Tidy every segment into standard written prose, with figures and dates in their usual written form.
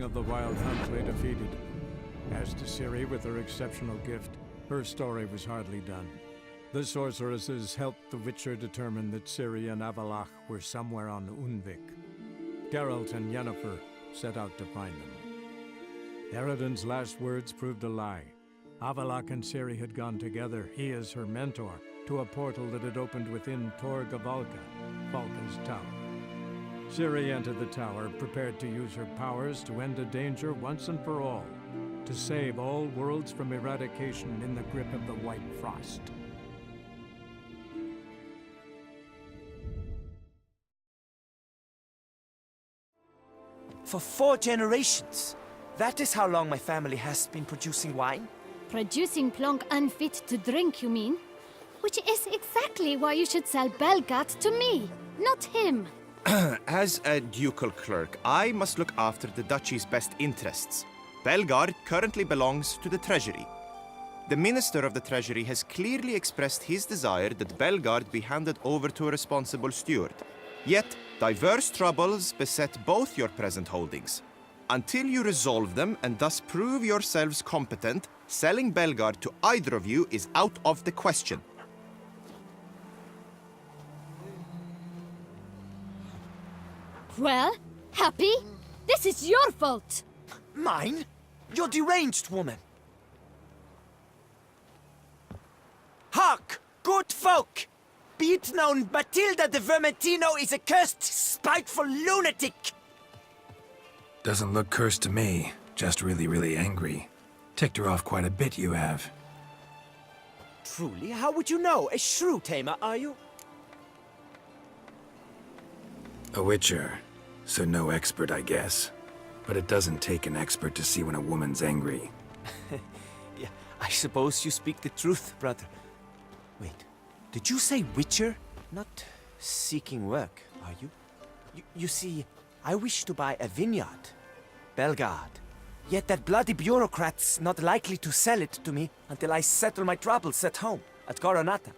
of the Wild Hunt lay defeated. As to Ciri with her exceptional gift, her story was hardly done. The sorceresses helped the Witcher determine that Ciri and Avallac'h were somewhere on Unvik. Geralt and Yennefer set out to find them. Eredin's last words proved a lie. Avallac'h and Ciri had gone together, he as her mentor, to a portal that had opened within Tor Gavalka, Valka's tower. Ciri entered the tower, prepared to use her powers to end a danger once and for all, to save all worlds from eradication in the grip of the White Frost. For 4 generations. That is how long my family has been producing wine. Producing plonk unfit to drink, you mean? Which is exactly why you should sell Belgard to me, not him. As a ducal clerk, I must look after the duchy's best interests. Belgard currently belongs to the treasury. The minister of the treasury has clearly expressed his desire that Belgard be handed over to a responsible steward. Yet, diverse troubles beset both your present holdings. Until you resolve them and thus prove yourselves competent, selling Belgard to either of you is out of the question. Well, Happy? This is your fault! Mine? You're deranged, woman. Hark, good folk! Be it known, Matilda de Vermentino is a cursed, spiteful lunatic! Doesn't look cursed to me. Just really angry. Ticked her off quite a bit, you have. Truly? How would you know? A shrew tamer, are you? A witcher, so no expert, I guess. But it doesn't take an expert to see when a woman's angry. Yeah, I suppose you speak the truth, brother. Wait, did you say witcher? Not seeking work, are you? You see, I wish to buy a vineyard. Belgard. Yet that bloody bureaucrat's not likely to sell it to me until I settle my troubles at home, at Coronata.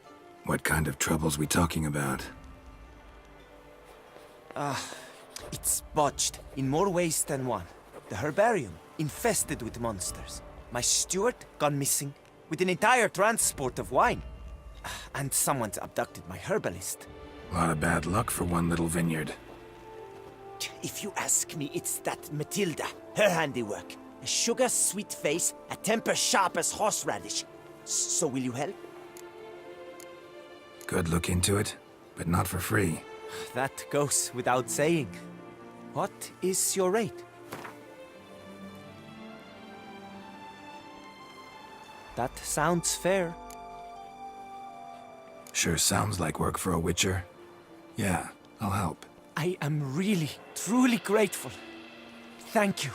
What kind of troubles we talking about? It's botched in more ways than one. The herbarium, infested with monsters. My steward, gone missing, with an entire transport of wine. And someone's abducted my herbalist. A lot of bad luck for one little vineyard. If you ask me, it's that Matilda, her handiwork. A sugar-sweet face, a temper sharp as horseradish. So will you help? Could look into it, but not for free. That goes without saying. What is your rate? That sounds fair. Sure sounds like work for a witcher. Yeah, I'll help. I am really, truly grateful. Thank you.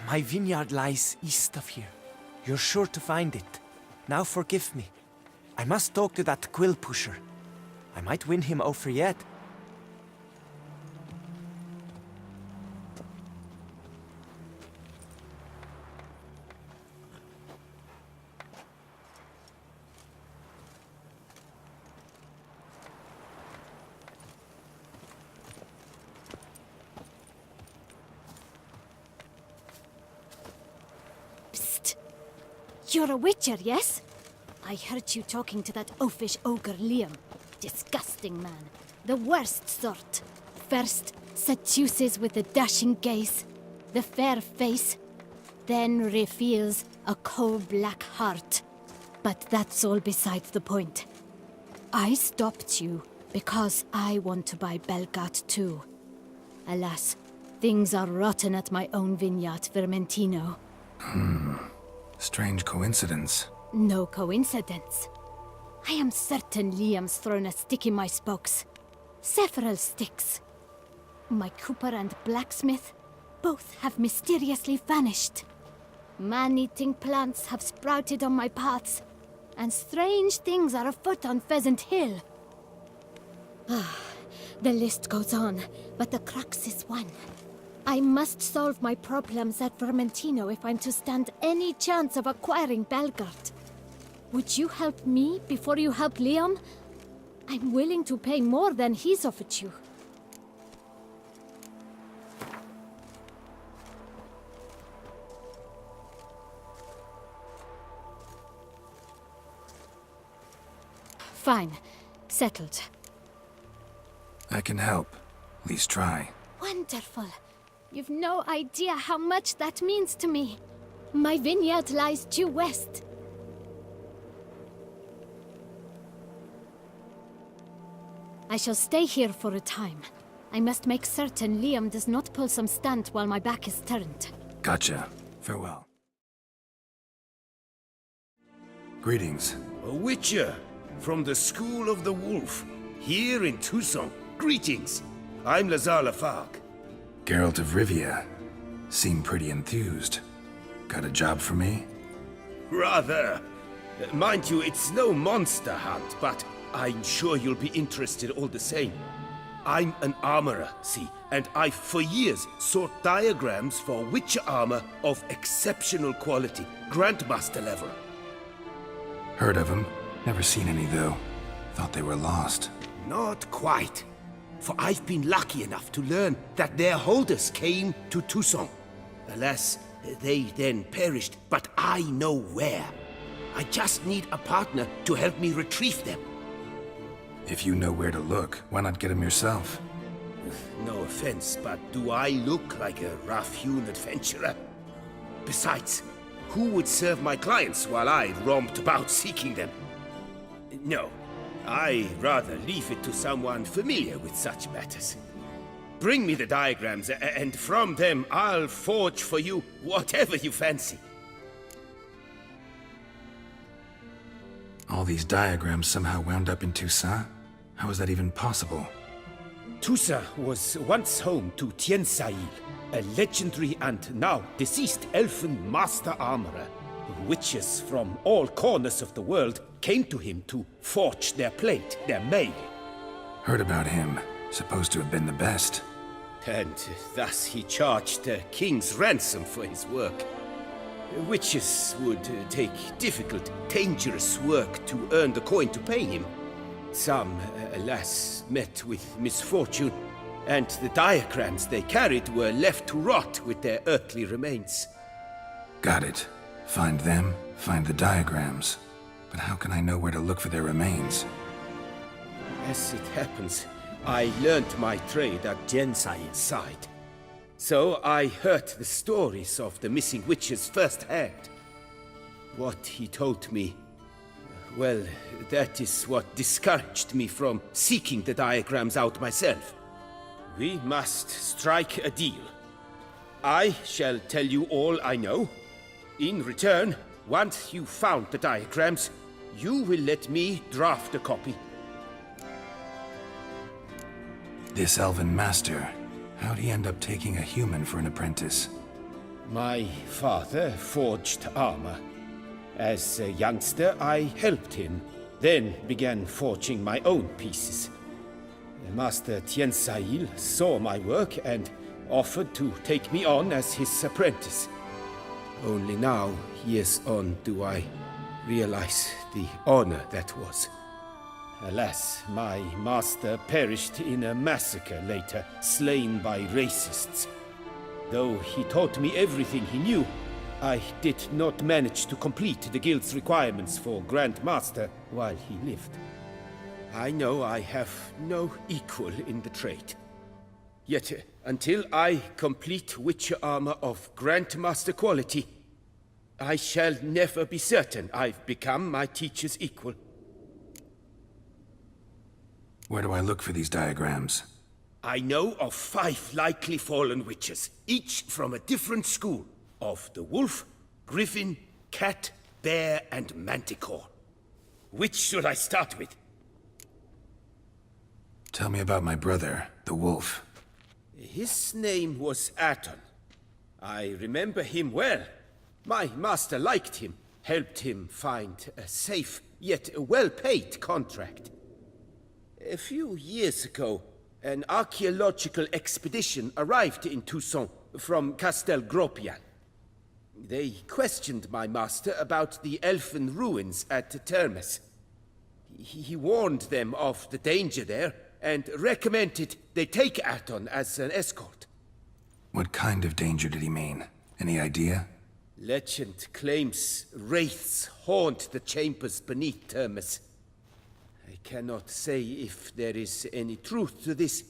My vineyard lies east of here. You're sure to find it. Now forgive me. I must talk to that quill pusher. I might win him over yet. You're a witcher, yes? I heard you talking to that oafish ogre Liam. Disgusting man. The worst sort. First, seduces with a dashing gaze, the fair face, then reveals a coal-black heart. But that's all beside the point. I stopped you because I want to buy Belgard too. Alas, things are rotten at my own vineyard, Vermentino. Strange coincidence. No coincidence. I am certain Liam's thrown a stick in my spokes. Several sticks. My cooper and blacksmith both have mysteriously vanished. Man-eating plants have sprouted on my paths, and strange things are afoot on Pheasant Hill. The list goes on, but the crux is one. I must solve my problems at Vermentino if I'm to stand any chance of acquiring Belgard. Would you help me before you help Liam? I'm willing to pay more than he's offered you. Fine. Settled. I can help. At least try. Wonderful. You've no idea how much that means to me. My vineyard lies due west. I shall stay here for a time. I must make certain Liam does not pull some stunt while my back is turned. Gotcha. Farewell. Greetings. A witcher from the School of the Wolf, here in Tucson. Greetings. I'm Lazar Lafargue. Geralt of Rivia. Seem pretty enthused. Got a job for me? Rather. Mind you, it's no monster hunt, but I'm sure you'll be interested all the same. I'm an armorer, see, and I've for years sought diagrams for witcher armor of exceptional quality, Grandmaster level. Heard of them. Never seen any, though. Thought they were lost. Not quite. For I've been lucky enough to learn that their holders came to Tucson. Alas, they then perished, but I know where. I just need a partner to help me retrieve them. If you know where to look, why not get them yourself? No offense, but do I look like a rough-hewn adventurer? Besides, who would serve my clients while I romped about seeking them? No, I'd rather leave it to someone familiar with such matters. Bring me the diagrams, and from them I'll forge for you whatever you fancy. All these diagrams somehow wound up in Tucson? How is that even possible? Tusa was once home to Tiensail, a legendary and now deceased elfin master armorer. Witches from all corners of the world came to him to forge their plate, their mail. Heard about him. Supposed to have been the best. And thus he charged a king's ransom for his work. Witches would take difficult, dangerous work to earn the coin to pay him. Some, alas, met with misfortune, and the diagrams they carried were left to rot with their earthly remains. Got it. Find them, find the diagrams. But how can I know where to look for their remains? As it happens, I learned my trade at Jensail's side. So I heard the stories of the missing witches firsthand. What he told me, well, that is what discouraged me from seeking the diagrams out myself. We must strike a deal. I shall tell you all I know. In return, once you've found the diagrams, you will let me draft a copy. This elven master, how'd he end up taking a human for an apprentice? My father forged armor. As a youngster, I helped him, then began forging my own pieces. Master Tiensail saw my work and offered to take me on as his apprentice. Only now, years on, do I realize the honor that was. Alas, my master perished in a massacre later, slain by racists. Though he taught me everything he knew, I did not manage to complete the guild's requirements for Grand Master while he lived. I know I have no equal in the trade. Yet, until I complete Witcher armor of Grandmaster quality, I shall never be certain I've become my teacher's equal. Where do I look for these diagrams? I know of 5 likely fallen witches, each from a different school, of the wolf, griffin, cat, bear, and manticore. Which should I start with? Tell me about my brother, the wolf. His name was Aton. I remember him well. My master liked him, helped him find a safe, yet well-paid contract. A few years ago, an archaeological expedition arrived in Tucson from Castel Gropian. They questioned my master about the elfin ruins at Termes. He warned them of the danger there and recommended they take Aton as an escort. What kind of danger did he mean? Any idea? Legend claims wraiths haunt the chambers beneath Termes. I cannot say if there is any truth to this,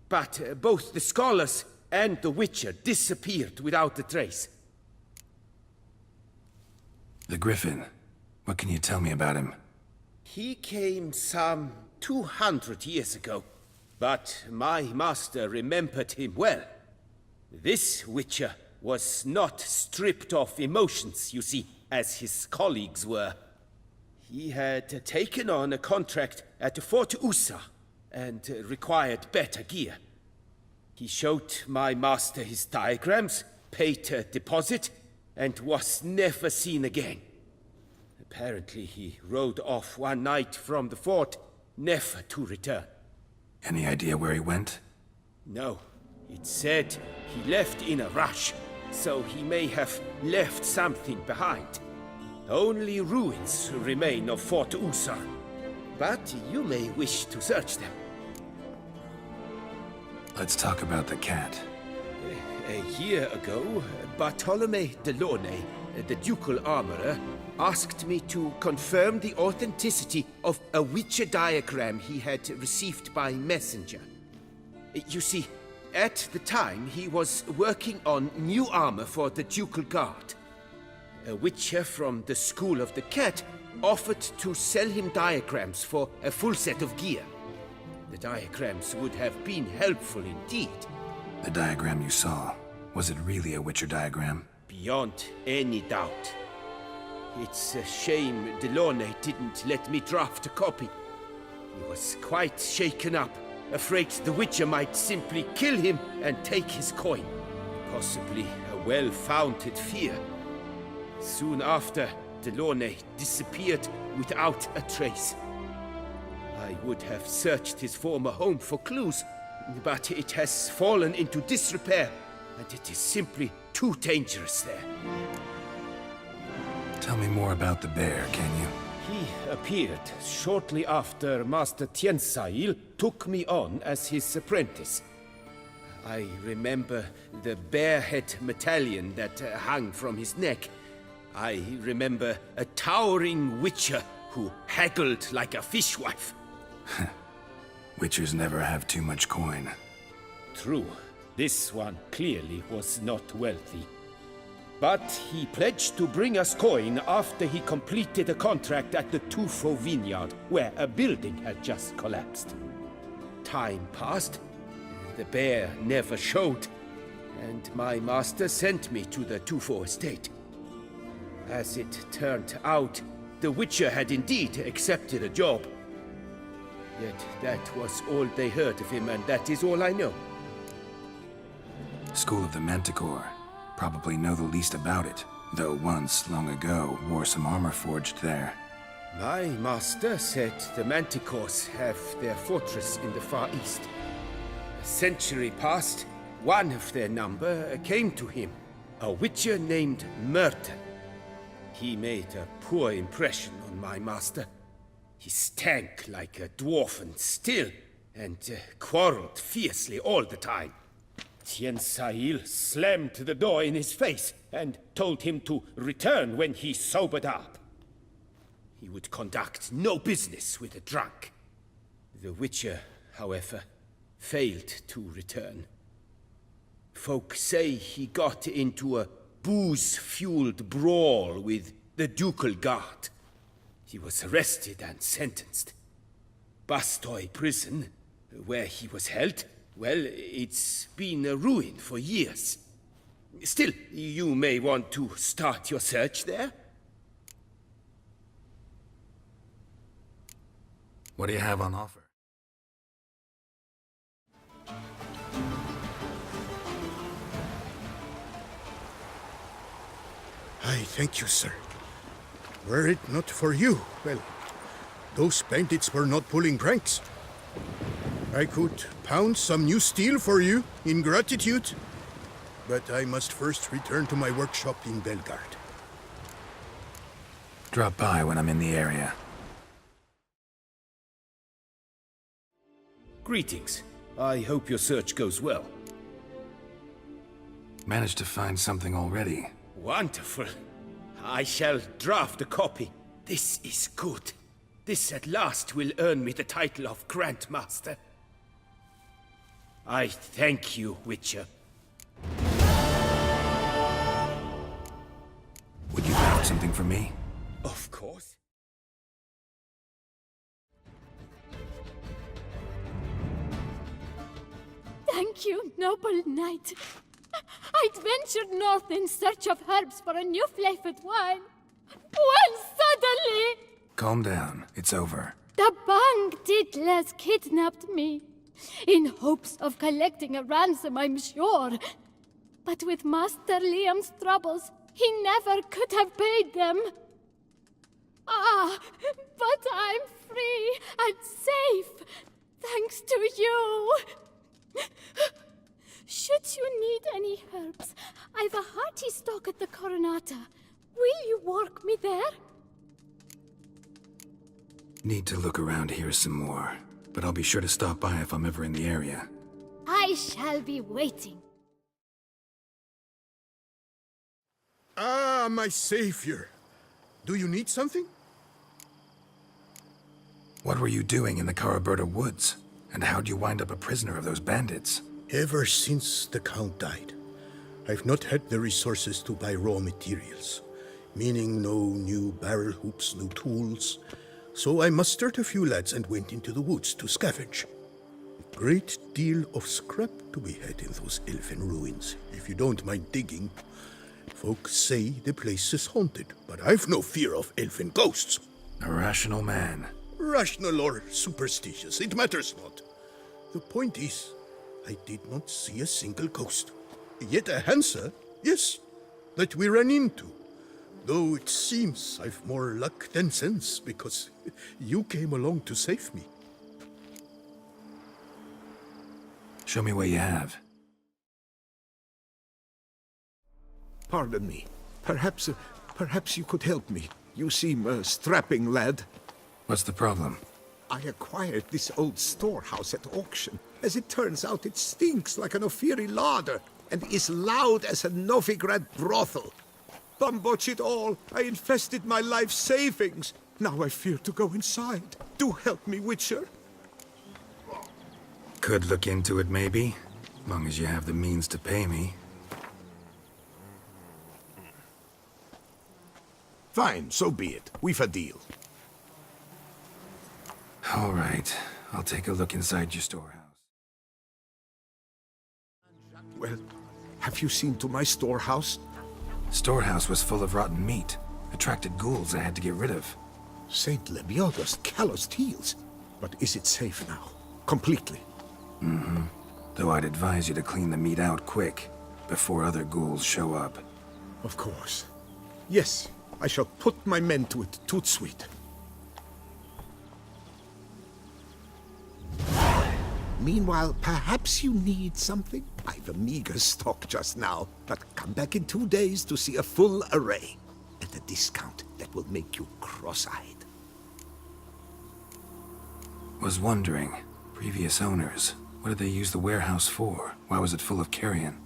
but both the scholars and the Witcher disappeared without a trace. The Griffin. What can you tell me about him? He came some 200 years ago, but my master remembered him well. This Witcher was not stripped of emotions, you see, as his colleagues were. He had taken on a contract at Fort Usa and required better gear. He showed my master his diagrams, paid a deposit, and was never seen again. Apparently he rode off one night from the fort, never to return. Any idea where he went? No, it said he left in a rush, so he may have left something behind. Only ruins remain of Fort Usa, but you may wish to search them. Let's talk about the cat. A year ago, Bartolome de Launay, the ducal armorer, asked me to confirm the authenticity of a Witcher diagram he had received by messenger. You see, at the time he was working on new armor for the ducal guard. A Witcher from the School of the Cat offered to sell him diagrams for a full set of gear. The diagrams would have been helpful indeed. The diagram you saw, was it really a Witcher diagram? Beyond any doubt. It's a shame Delaunay didn't let me draft a copy. He was quite shaken up, afraid the Witcher might simply kill him and take his coin. Possibly a well-founded fear. Soon after, Delaunay disappeared without a trace. I would have searched his former home for clues, but it has fallen into disrepair, and it is simply too dangerous there. Tell me more about the bear, can you? He appeared shortly after Master Tiensail took me on as his apprentice. I remember the bear-head medallion that hung from his neck. I remember a towering Witcher who haggled like a fishwife. Witchers never have too much coin. True, this one clearly was not wealthy. But he pledged to bring us coin after he completed a contract at the Tufo vineyard, where a building had just collapsed. Time passed, the bear never showed, and my master sent me to the Tufo estate. As it turned out, the Witcher had indeed accepted a job. Yet that was all they heard of him, and that is all I know. School of the Manticore. Probably know the least about it, though once, long ago, wore some armor forged there. My master said the Manticores have their fortress in the Far East. A century passed, one of their number came to him, a Witcher named Merton. He made a poor impression on my master. He stank like a dwarfen still, and quarreled fiercely all the time. Tiensail slammed the door in his face and told him to return when he sobered up. He would conduct no business with a drunk. The Witcher, however, failed to return. Folk say he got into a booze-fueled brawl with the ducal guard. He was arrested and sentenced. Bastoy prison, where he was held, well, it's been a ruin for years. Still, you may want to start your search there. What do you have on offer? I thank you, sir. Were it not for you, well, those bandits were not pulling pranks. I could pound some new steel for you in gratitude, but I must first return to my workshop in Belgard. Drop by when I'm in the area. Greetings. I hope your search goes well. Managed to find something already. Wonderful. I shall draft a copy. This is good. This at last will earn me the title of Grandmaster. I thank you, Witcher. Would you have something for me? Of course. Thank you, noble knight. I'd ventured north in search of herbs for a new flavored wine. When suddenly, Calm down. It's over. the banditles kidnapped me. In hopes of collecting a ransom, I'm sure. But with Master Liam's troubles, he never could have paid them. Ah, but I'm free and safe, thanks to you. Should you need any herbs, I've a hearty stock at the Coronata. Will you work me there? Need to look around here some more, but I'll be sure to stop by if I'm ever in the area. I shall be waiting. Ah, my savior. Do you need something? What were you doing in the Caraberta woods? And how'd you wind up a prisoner of those bandits? Ever since the Count died, I've not had the resources to buy raw materials, meaning no new barrel hoops, no tools. So I mustered a few lads and went into the woods to scavenge. A great deal of scrap to be had in those elfin ruins, if you don't mind digging. Folks say the place is haunted, but I've no fear of elfin ghosts. A rational man. Rational or superstitious, it matters not. The point is, I did not see a single ghost. Yet a Hansa, yes, that we ran into. Though it seems I've more luck than sense, because you came along to save me. Show me what you have. Pardon me. Perhaps you could help me. You seem a strapping lad. What's the problem? I acquired this old storehouse at auction. As it turns out, it stinks like an Ophiri larder and is loud as a Novigrad brothel. Bambotch it all, I invested my life savings. Now I fear to go inside. Do help me, Witcher. Could look into it, maybe. As long as you have the means to pay me. Fine, so be it. We've a deal. All right. I'll take a look inside your storehouse. Well, have you seen to my storehouse? Storehouse was full of rotten meat. Attracted ghouls I had to get rid of. Saint Lebioda's calloused heels. But is it safe now? Completely? Mm-hmm. Though I'd advise you to clean the meat out quick, before other ghouls show up. Of course. Yes, I shall put my men to it, tout sweet. Meanwhile, perhaps you need something? I've a meager stock just now, but come back in 2 days to see a full array. At a discount that will make you cross-eyed. Was wondering, previous owners, what did they use the warehouse for? Why was it full of carrion?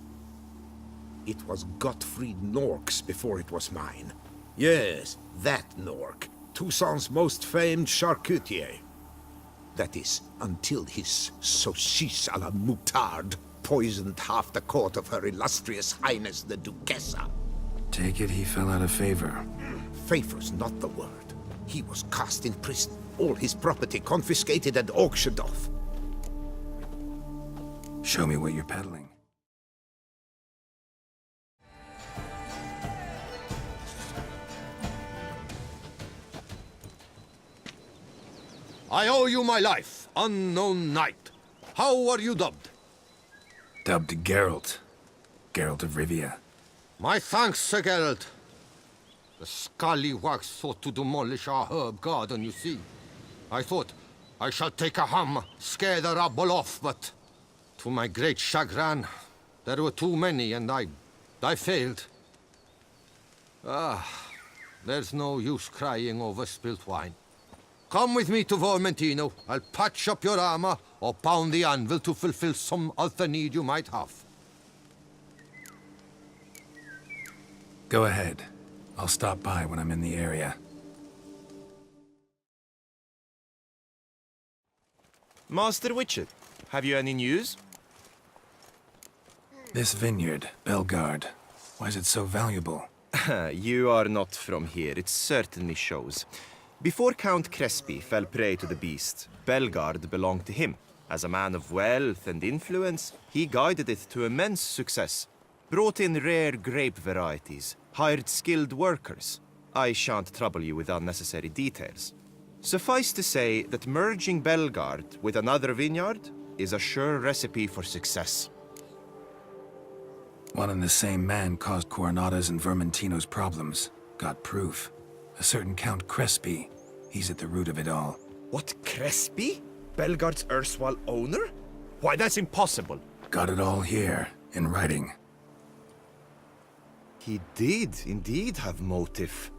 It was Gottfried Nork's before it was mine. Yes, that Nork. Toussaint's most famed charcutier. That is, until his saucisse à la moutarde poisoned half the court of her illustrious highness the Duchessa. Take it he fell out of favor. Favor's not the word. He was cast in prison, all his property confiscated and auctioned off. Show me what you're peddling. I owe you my life, unknown knight. How are you dubbed? Dubbed Geralt. Geralt of Rivia. My thanks, Sir Geralt. The scallywags sought to demolish our herb garden, you see. I thought, I shall take a hammer, scare the rabble off, but to my great chagrin, there were too many and I failed. Ah, there's no use crying over spilt wine. Come with me to Vermentino. I'll patch up your armor or pound the anvil to fulfill some other need you might have. Go ahead. I'll stop by when I'm in the area. Master Witcher, have you any news? This vineyard, Belgard, why is it so valuable? You are not from here, it certainly shows. Before Count Crespi fell prey to the beast, Belgard belonged to him. As a man of wealth and influence, he guided it to immense success. Brought in rare grape varieties, hired skilled workers. I shan't trouble you with unnecessary details. Suffice to say that merging Belgard with another vineyard is a sure recipe for success. One and the same man caused Coronada's and Vermentino's problems. Got proof. A certain Count Crespi. He's at the root of it all. What, Crespi? Belgard's erstwhile owner? Why, that's impossible. Got it all here, in writing. He did indeed have motive.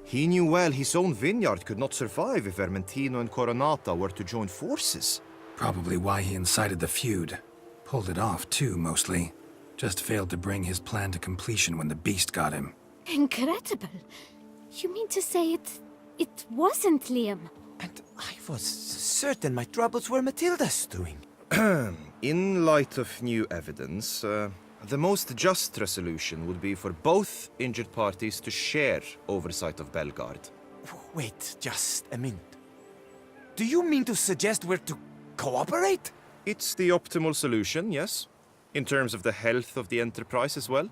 He knew well his own vineyard could not survive if Vermentino and Coronata were to join forces. Probably why he incited the feud. Pulled it off, too, mostly. Just failed to bring his plan to completion when the beast got him. Incredible. You mean to say it wasn't Liam? And I was certain my troubles were Matilda's doing. In light of new evidence, the most just resolution would be for both injured parties to share oversight of Belgard. Wait just a minute. Do you mean to suggest we're to cooperate? It's the optimal solution, yes. In terms of the health of the enterprise as well.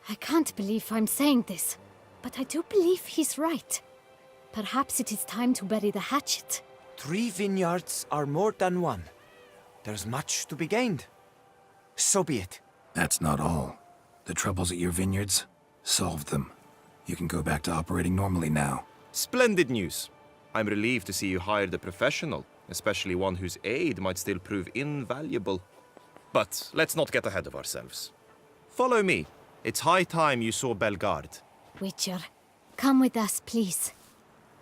I can't believe I'm saying this, but I do believe he's right. Perhaps it is time to bury the hatchet. 3 vineyards are more than one. There's much to be gained. So be it. That's not all. The troubles at your vineyards? Solved them. You can go back to operating normally now. Splendid news. I'm relieved to see you hired a professional, especially one whose aid might still prove invaluable. But let's not get ahead of ourselves. Follow me. It's high time you saw Belgard. Witcher, come with us, please.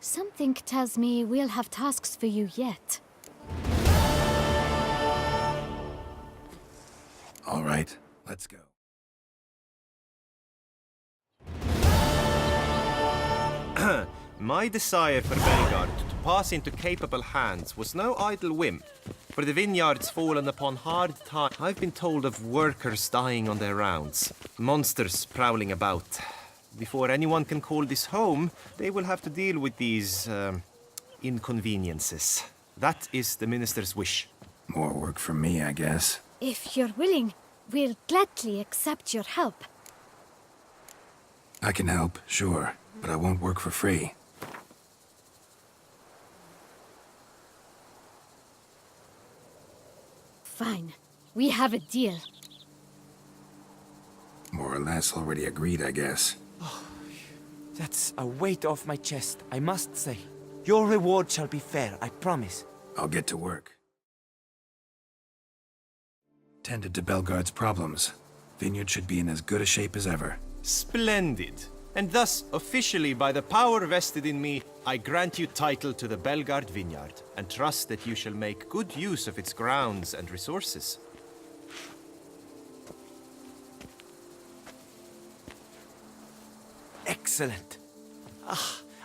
Something tells me we'll have tasks for you yet. All right, let's go. My desire for Belgard to pass into capable hands was no idle whim. For the vineyard's fallen upon hard times, I've been told of workers dying on their rounds, monsters prowling about. Before anyone can call this home, they will have to deal with these, inconveniences. That is the minister's wish. More work for me, I guess. If you're willing, we'll gladly accept your help. I can help, sure, but I won't work for free. Fine. We have a deal. More or less already agreed, I guess. That's a weight off my chest, I must say. Your reward shall be fair, I promise. I'll get to work. Tended to Belgard's problems. Vineyard should be in as good a shape as ever. Splendid. And thus, officially by the power vested in me, I grant you title to the Belgard vineyard, and trust that you shall make good use of its grounds and resources. Excellent.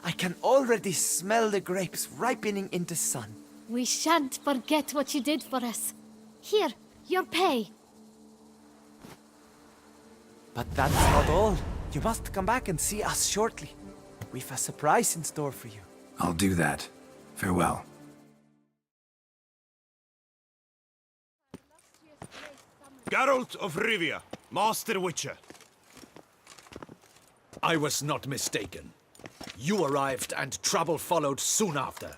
I can already smell the grapes ripening in the sun. We shan't forget what you did for us. Here, your pay. But that's not all. You must come back and see us shortly. We've a surprise in store for you. I'll do that. Farewell. Geralt of Rivia, Master Witcher. I was not mistaken. You arrived and trouble followed soon after.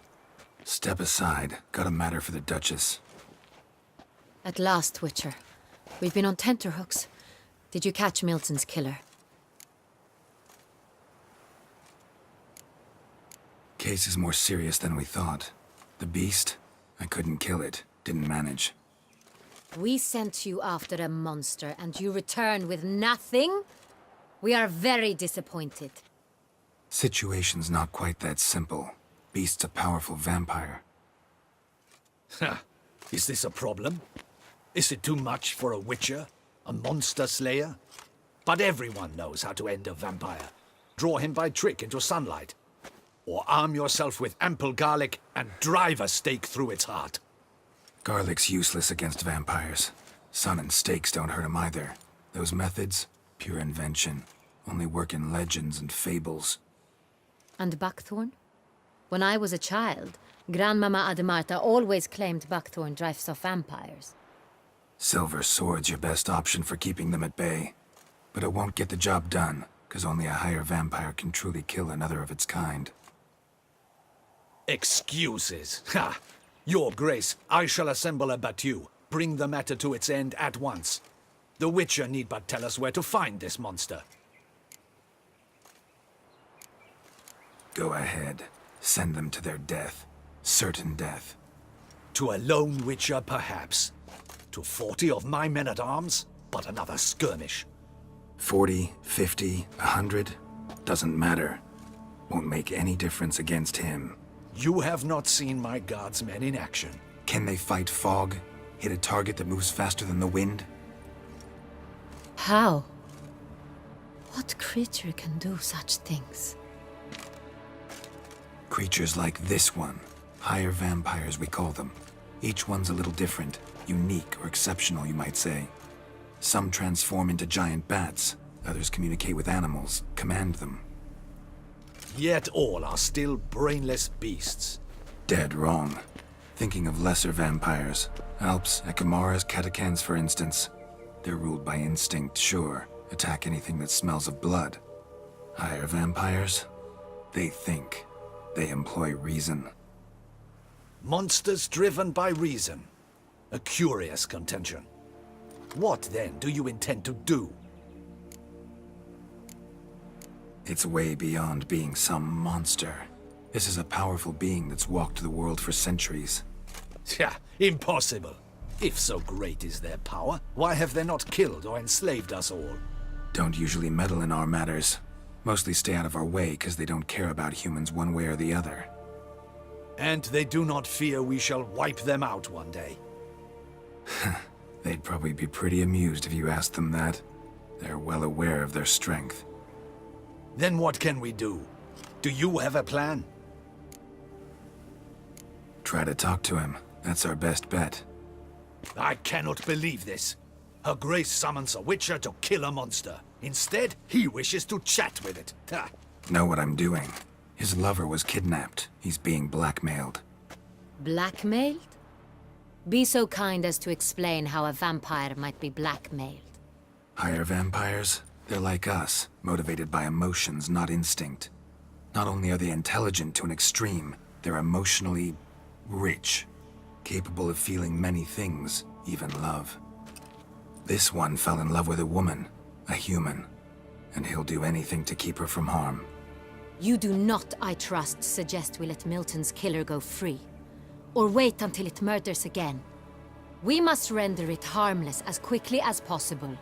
Step aside. Got a matter for the Duchess. At last, Witcher. We've been on tenterhooks. Did you catch Milton's killer? Case is more serious than we thought. The beast? I couldn't kill it. Didn't manage. We sent you after a monster, and you return with nothing? We are very disappointed. Situation's not quite that simple. Beast's a powerful vampire. Ha! Is this a problem? Is it too much for a witcher? A monster slayer? But everyone knows how to end a vampire. Draw him by trick into sunlight. or arm yourself with ample garlic and drive a stake through its heart. Garlic's useless against vampires. Sun and stakes don't hurt him either. Those methods, pure invention. Only work in legends and fables. And buckthorn? When I was a child, Grandmama Ademarta always claimed buckthorn drives off vampires. Silver sword's your best option for keeping them at bay. But it won't get the job done, because only a higher vampire can truly kill another of its kind. Excuses. Ha! Your Grace, I shall assemble a battue. Bring the matter to its end at once. The Witcher need but tell us where to find this monster. Go ahead. Send them to their death. Certain death. To a lone Witcher, perhaps. To 40 of my men-at-arms, but another skirmish. 40, 50, 100, doesn't matter. Won't make any difference against him. You have not seen my guardsmen in action. Can they fight fog? Hit a target that moves faster than the wind? How? What creature can do such things? Creatures like this one. Higher vampires, we call them. Each one's a little different. Unique or exceptional, you might say. Some transform into giant bats. Others communicate with animals, command them. Yet all are still brainless beasts. Dead wrong. Thinking of lesser vampires. Alps, Ekamaras, Catechans, for instance. They're ruled by instinct, sure. Attack anything that smells of blood. Higher vampires? They think. They employ reason. Monsters driven by reason. A curious contention. What, then, do you intend to do? It's way beyond being some monster. This is a powerful being that's walked the world for centuries. Yeah, impossible. If so great is their power, why have they not killed or enslaved us all? Don't usually meddle in our matters. Mostly stay out of our way because they don't care about humans one way or the other. And they do not fear we shall wipe them out one day. They'd probably be pretty amused if you asked them that. They're well aware of their strength. Then what can we do? Do you have a plan? Try to talk to him. That's our best bet. I cannot believe this. Her Grace summons a Witcher to kill a monster. Instead, he wishes to chat with it. Ha. Know what I'm doing. His lover was kidnapped. He's being blackmailed. Blackmailed? Be so kind as to explain how a vampire might be blackmailed. Higher vampires? They're like us, motivated by emotions, not instinct. Not only are they intelligent to an extreme, they're emotionally rich. Capable of feeling many things, even love. This one fell in love with a woman, a human, and he'll do anything to keep her from harm. You do not, I trust, suggest we let Milton's killer go free. Or wait until it murders again. We must render it harmless as quickly as possible.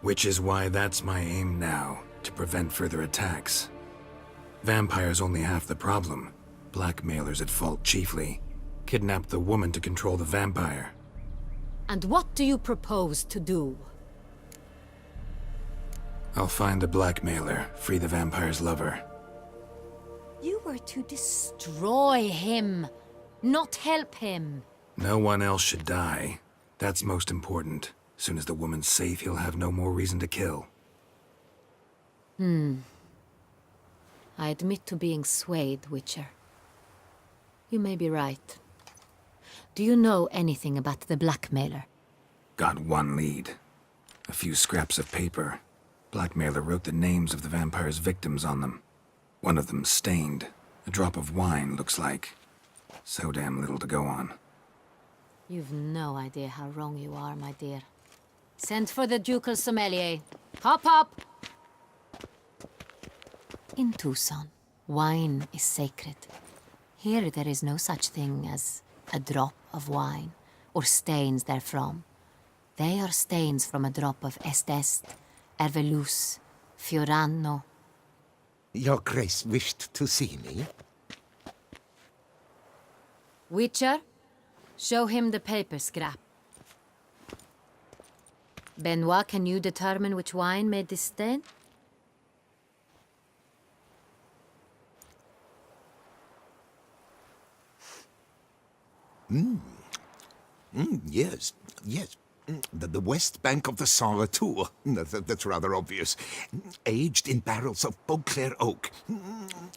Which is why that's my aim now, to prevent further attacks. Vampires only half the problem. Blackmailers at fault chiefly. Kidnapped the woman to control the vampire. And what do you propose to do? I'll find the blackmailer, free the vampire's lover. You were to destroy him, not help him. No one else should die. That's most important. Soon as the woman's safe, he'll have no more reason to kill. I admit to being swayed, Witcher. You may be right. Do you know anything about the blackmailer? Got one lead. A few scraps of paper. Blackmailer wrote the names of the vampire's victims on them. One of them stained. A drop of wine, looks like. So damn little to go on. You've no idea how wrong you are, my dear. Send for the ducal sommelier. Hop, hop! In Tucson, wine is sacred. Here there is no such thing as a drop of wine, or stains therefrom. They are stains from a drop of Est, Ervelus, Fiorano. Your Grace wished to see me? Witcher, show him the paper scrap. Benoit, can you determine which wine made this stain? Yes, yes. The west bank of the Sarre too. That's rather obvious. Aged in barrels of Beauclair oak.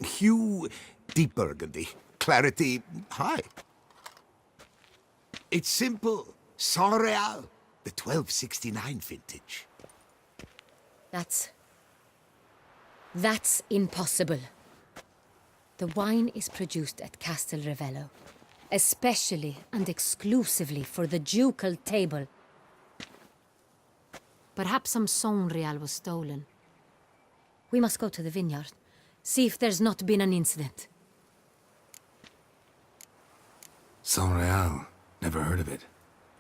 Hue, deep burgundy. Clarity, high. It's simple. Saint-Réal, the 1269 vintage. That's impossible. The wine is produced at Castel Ravello, especially and exclusively for the ducal table. Perhaps some Saint-Réal was stolen. We must go to the vineyard, see if there's not been an incident. Saint-Réal. Never heard of it.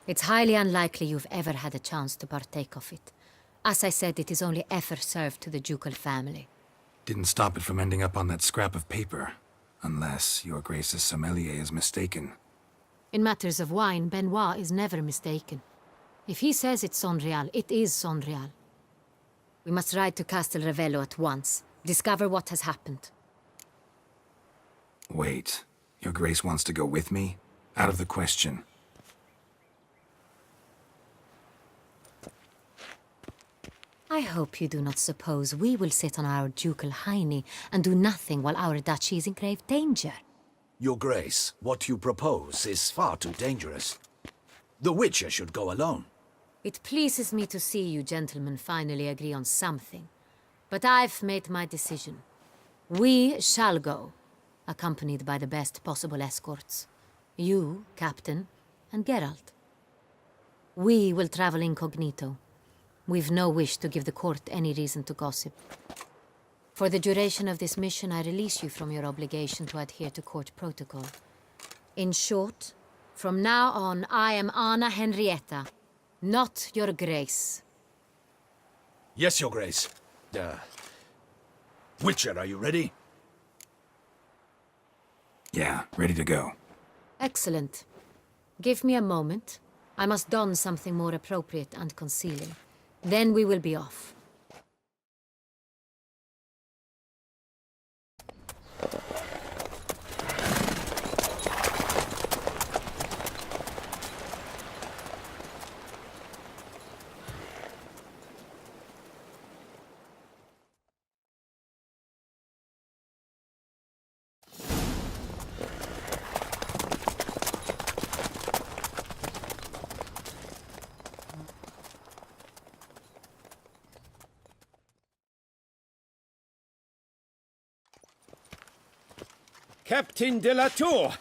It's highly unlikely you've ever had a chance to partake of it. As I said, it is only ever served to the ducal family. Didn't stop it from ending up on that scrap of paper. Unless your Grace's sommelier is mistaken. In matters of wine, Benoit is never mistaken. If he says it's Saint-Réal, it is Saint-Réal. We must ride to Castel Ravello at once. Discover what has happened. Wait. Your Grace wants to go with me? Out of the question. I hope you do not suppose we will sit on our ducal hiney and do nothing while our duchy is in grave danger. Your Grace, what you propose is far too dangerous. The Witcher should go alone. It pleases me to see you gentlemen finally agree on something. But I've made my decision. We shall go, accompanied by the best possible escorts. You, Captain, and Geralt. We will travel incognito. We've no wish to give the court any reason to gossip. For the duration of this mission, I release you from your obligation to adhere to court protocol. In short, from now on, I am Anna Henrietta, not your Grace. Yes, Your Grace. Witcher, are you ready? Yeah, ready to go. Excellent. Give me a moment. I must don something more appropriate and concealing. Then we will be off. Captain de la Tour,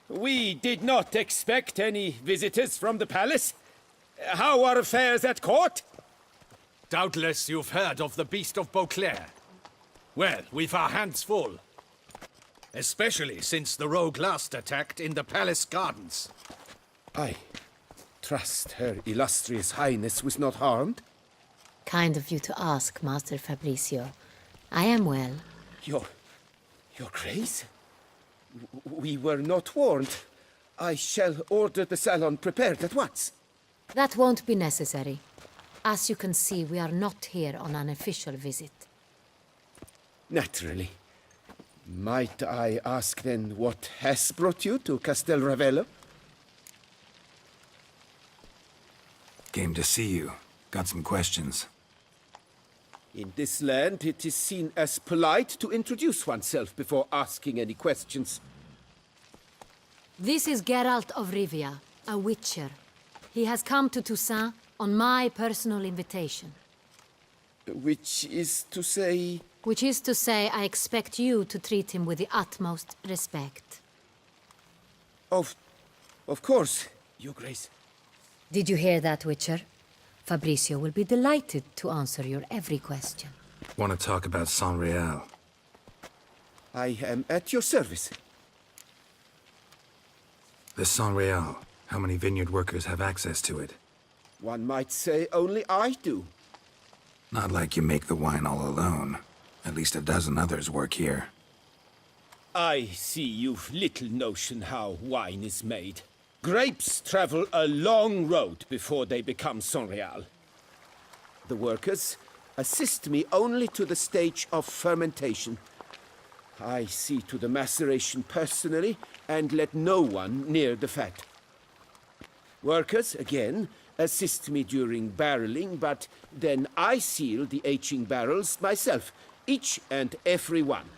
we did not expect any visitors from the palace. How are affairs at court? Doubtless you've heard of the Beast of Beauclair. Well, we've our hands full. Especially since the rogue last attacked in the palace gardens. I trust Her Illustrious Highness was not harmed? Kind of you to ask, Master Fabricio. I am well. Your Grace? We were not warned. I shall order the salon prepared at once. That won't be necessary. As you can see, we are not here on an official visit. Naturally. Might I ask then what has brought you to Castel Ravello? Came to see you. Got some questions. In this land, it is seen as polite to introduce oneself before asking any questions. This is Geralt of Rivia, a witcher. He has come to Toussaint on my personal invitation. Which is to say... Which is to say, I expect you to treat him with the utmost respect. Of course, Your Grace. Did you hear that, Witcher? Fabricio will be delighted to answer your every question. Want to talk about Saint-Réal? I am at your service. The Saint-Réal. How many vineyard workers have access to it? One might say only I do. Not like you make the wine all alone. At least a dozen others work here. I see you've little notion how wine is made. Grapes travel a long road before they become Saint-Réal. The workers assist me only to the stage of fermentation. I see to the maceration personally and let no one near the fat. Workers, again, assist me during barreling, but then I seal the aging barrels myself, each and every one.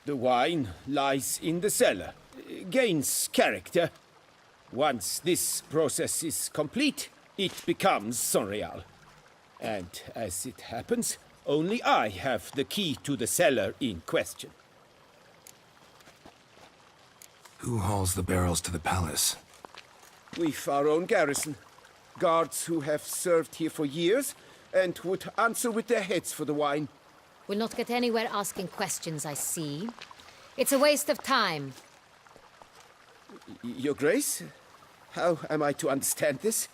The wine lies in the cellar, gains character. Once this process is complete, it becomes Sonreal. And as it happens, only I have the key to the cellar in question. Who hauls the barrels to the palace? We've our own garrison. Guards who have served here for years and would answer with their heads for the wine. We'll not get anywhere asking questions, I see. It's a waste of time. Your Grace? How am I to understand this?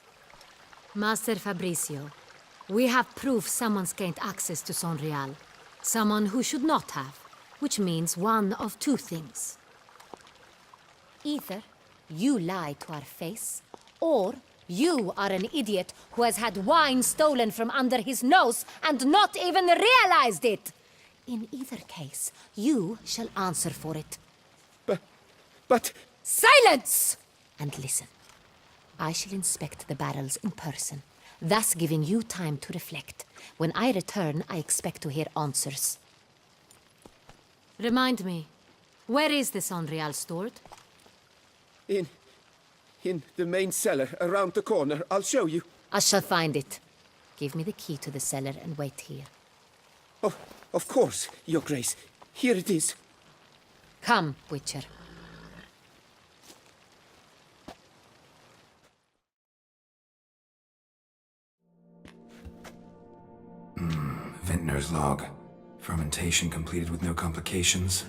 Master Fabricio, we have proof someone's gained access to Sonreal. Someone who should not have, which means one of two things. Either you lie to our face, or you are an idiot who has had wine stolen from under his nose and not even realized it. In either case, you shall answer for it. But... Silence! And listen. I shall inspect the barrels in person, thus giving you time to reflect. When I return, I expect to hear answers. Remind me, where is the Sonreal stored? In the main cellar, around the corner. I'll show you. I shall find it. Give me the key to the cellar and wait here. Oh, of course, Your Grace. Here it is. Come, Witcher. Vintner's log. Fermentation completed with no complications.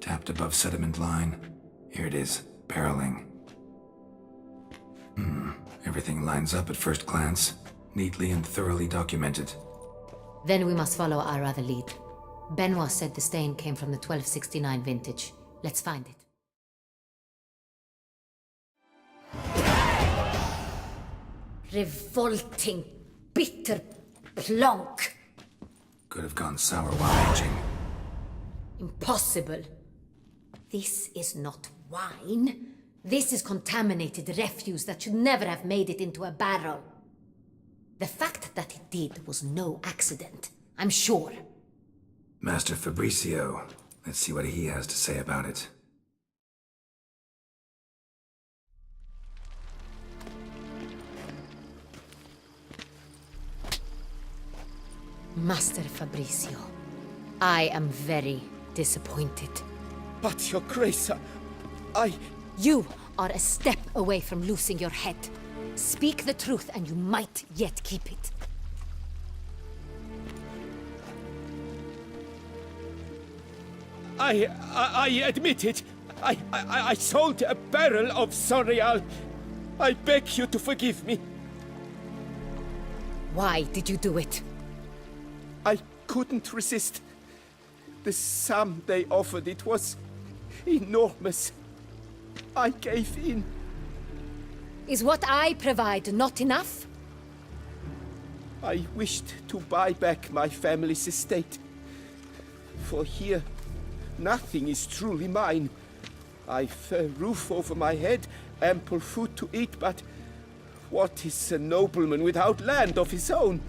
Tapped above sediment line. Here it is. Barreling. Everything lines up at first glance. Neatly and thoroughly documented. Then we must follow our other lead. Benoit said the stain came from the 1269 vintage. Let's find it. Revolting, bitter plonk. Could have gone sour while aging. Impossible. This is not wine. This is contaminated refuse that should never have made it into a barrel. The fact that it did was no accident, I'm sure. Master Fabricio. Let's see what he has to say about it. Master Fabricio, I am very disappointed. But, Your Grace, I... You are a step away from losing your head. Speak the truth and you might yet keep it. I admit it. I sold a barrel of Sonreal. I beg you to forgive me. Why did you do it? I couldn't resist. The sum they offered, it was enormous. I gave in. Is what I provide not enough? I wished to buy back my family's estate. For here, nothing is truly mine. I've a roof over my head, ample food to eat, but what is a nobleman without land of his own?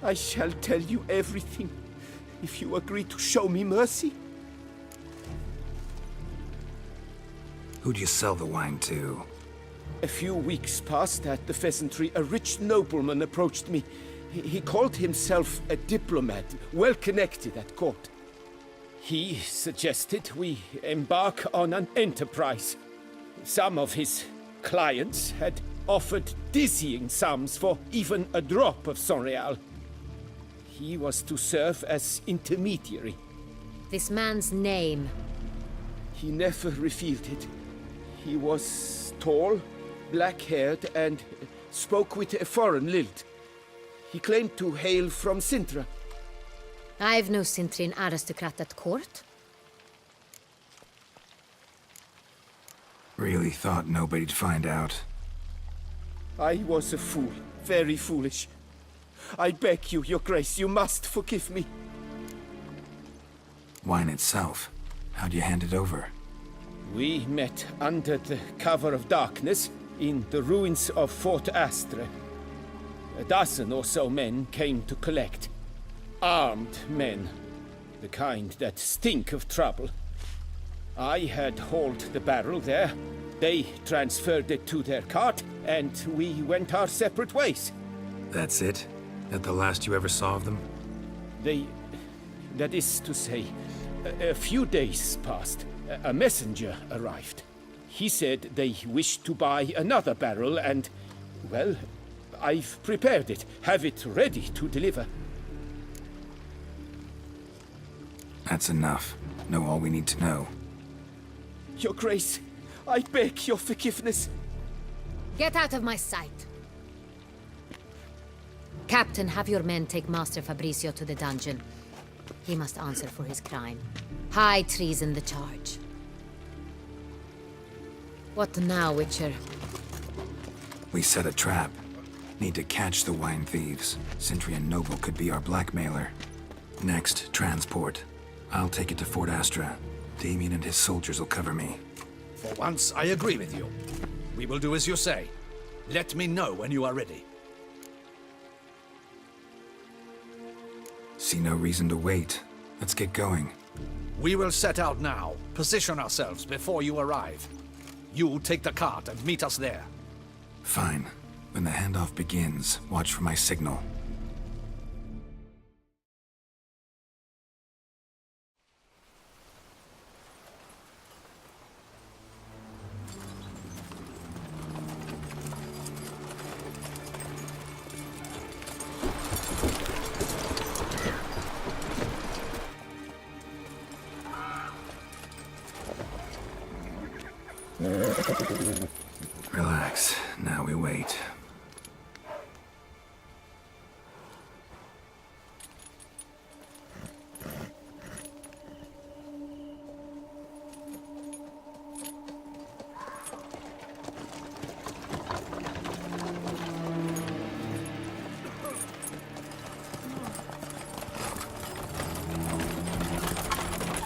I shall tell you everything, if you agree to show me mercy. Who'd you sell the wine to? A few weeks past at the pheasantry, a rich nobleman approached me. He called himself a diplomat, well connected at court. He suggested we embark on an enterprise. Some of his clients had offered dizzying sums for even a drop of Sonreal. He was to serve as intermediary. This man's name? He never revealed it. He was tall, black-haired, and spoke with a foreign lilt. He claimed to hail from Sintra. I've no Sintrin aristocrat at court. Really thought nobody'd find out. I was a fool, very foolish. I beg you, Your Grace, you must forgive me. Wine itself. How'd you hand it over? We met under the cover of darkness in the ruins of Fort Astre. A dozen or so men came to collect. Armed men. The kind that stink of trouble. I had hauled the barrel there. They transferred it to their cart, and we went our separate ways. That's it? That the last you ever saw of them? That is to say, a few days passed. A messenger arrived. He said they wished to buy another barrel and, well, I've prepared it. Have it ready to deliver. That's enough. Know all we need to know. Your Grace, I beg your forgiveness. Get out of my sight. Captain, have your men take Master Fabrizio to the dungeon. He must answer for his crime. High treason the charge. What now, Witcher? We set a trap. Need to catch the wine thieves. Sentry and Noble could be our blackmailer. Next, transport. I'll take it to Fort Astra. Damien and his soldiers will cover me. For once, I agree with you. We will do as you say. Let me know when you are ready. See no reason to wait. Let's get going. We will set out now. Position ourselves before you arrive. You take the cart and meet us there. Fine. When the handoff begins, watch for my signal. Relax. Now we wait.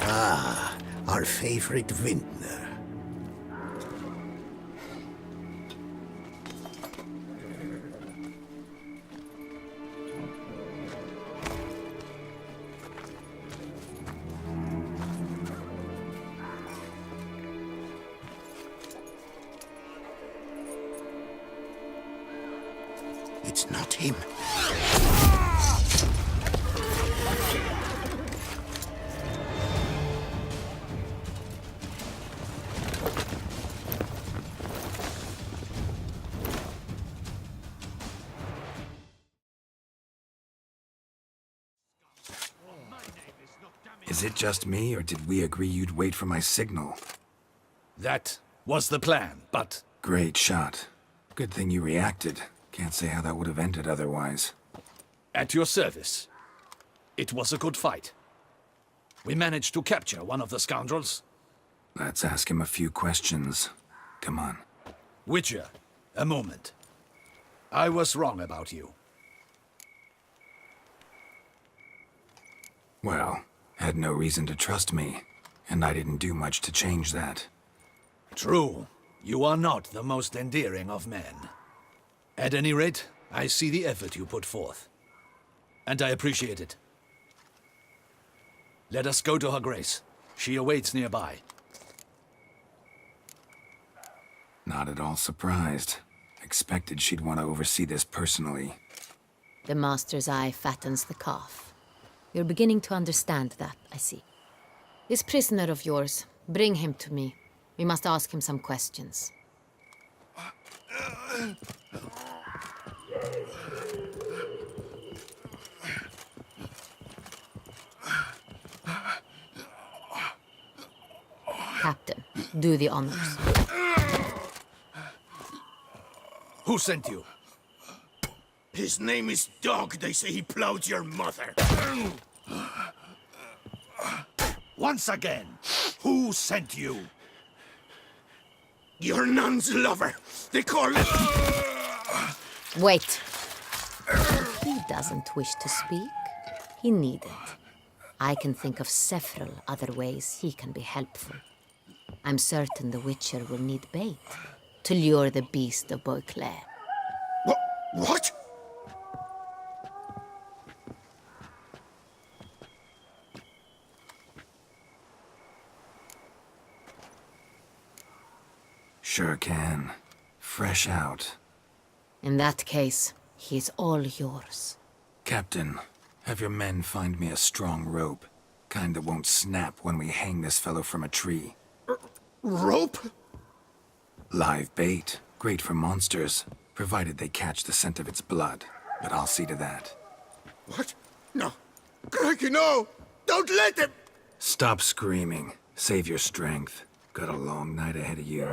Ah, our favorite vintner. It's not him. Is it just me, or did we agree you'd wait for my signal? That was the plan, but... Great shot. Good thing you reacted. Can't say how that would have ended otherwise. At your service. It was a good fight. We managed to capture one of the scoundrels. Let's ask him a few questions. Come on. Witcher, a moment. I was wrong about you. Well, had no reason to trust me, and I didn't do much to change that. True. You are not the most endearing of men. At any rate, I see the effort you put forth. And I appreciate it. Let us go to her grace. She awaits nearby. Not at all surprised. Expected she'd want to oversee this personally. The master's eye fattens the calf. You're beginning to understand that, I see. This prisoner of yours, bring him to me. We must ask him some questions. Captain, do the honors. Who sent you? His name is Dog. They say he plowed your mother. Once again, who sent you? Your nun's lover. They call it... Wait. If he doesn't wish to speak, he needn't. I can think of several other ways he can be helpful. I'm certain the Witcher will need bait to lure the beast of Beauclair. What? Sure can. Fresh out. In that case, he's all yours. Captain, have your men find me a strong rope. Kind that won't snap when we hang this fellow from a tree. Rope? Live bait. Great for monsters, provided they catch the scent of its blood. But I'll see to that. What? No. Crikey, no! Don't let him! Stop screaming. Save your strength. Got a long night ahead of you.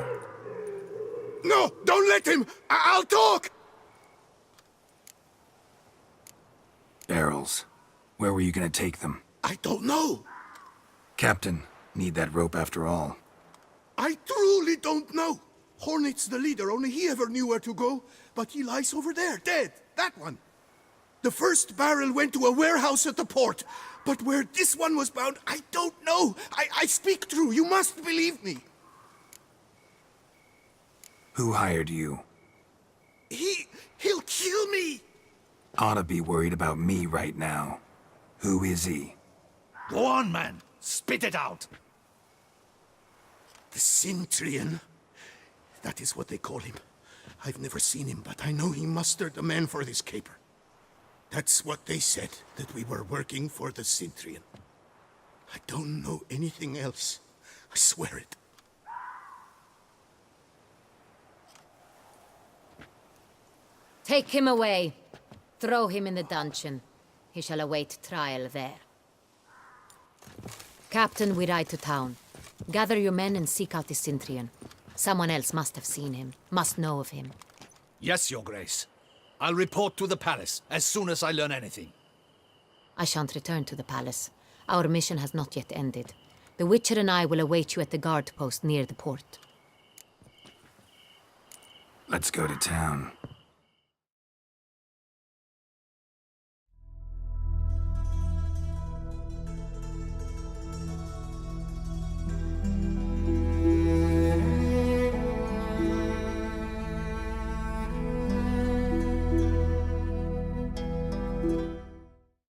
No! Don't let him! I'll talk! Barrels. Where were you gonna take them? I don't know. Captain, need that rope after all. I truly don't know. Hornet's the leader, only he ever knew where to go. But he lies over there, dead. That one. The first barrel went to a warehouse at the port. But where this one was bound, I don't know. I speak true. You must believe me. Who hired you? He'll kill me. Ought to be worried about me right now. Who is he? Go on, man. Spit it out. The Centurion. That is what they call him. I've never seen him, but I know he mustered the men for this caper. That's what they said, that we were working for the Centurion. I don't know anything else. I swear it. Take him away. Throw him in the dungeon. He shall await trial there. Captain, we ride to town. Gather your men and seek out the Centurion. Someone else must have seen him, must know of him. Yes, Your Grace. I'll report to the palace as soon as I learn anything. I shan't return to the palace. Our mission has not yet ended. The Witcher and I will await you at the guard post near the port. Let's go to town.